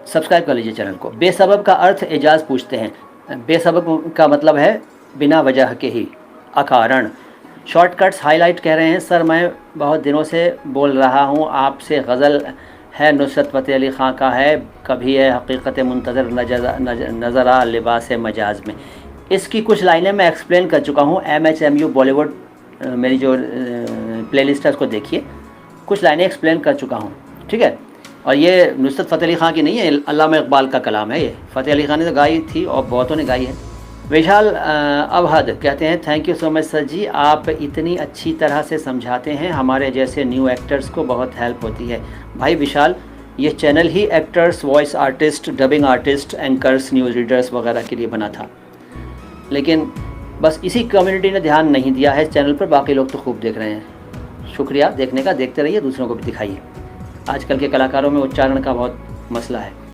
Subscribe कर लीजिए channel को। बेसबब का अर्थ एजाज़ पूछते हैं। बेसबब का मतलब है बिना वजह के ही, अकारण। शॉर्टकट्स हाईलाइट कह रहे हैं, सर मैं बहुत दिनों से बोल रहा हूँ आपसे, गज़ल है नुसरत फ़तेह अली ख़ां का है, कभी है हकीकत मुंतज़र नज़रा लिबास मजाज में। इसकी कुछ लाइनें मैं एक्सप्लेन कर चुका हूँ। MHMU बॉलीवुड मेरी जो प्लेलिस्ट है उसको देखिए, कुछ लाइनें एक्सप्लेन कर चुका हूँ, ठीक है। और ये नुसरत फ़तेह अली ख़ां की नहीं है, अल्लामा इकबाल का कलाम है ये। फ़तेह अली ख़ां ने तो गाई थी और बहुतों ने गाई है। विशाल अवहद कहते हैं, thank you so much sir ji, आप इतनी अच्छी तरह से समझाते हैं, हमारे जैसे न्यू एक्टर्स को बहुत हेल्प होती है। भाई विशाल, ये चैनल ही actors, voice artist, dubbing artist, anchors, news readers वगैरह के लिए बना था, लेकिन बस इसी कम्युनिटी ने ध्यान नहीं दिया है इस चैनल पर। बाकी लोग तो खूब देख रहे हैं। शुक्रिया देखने का, देखते रहिए, दूसरों को भी दिखाइए। आजकल के कलाकारों में उच्चारण का बहुत मसला है।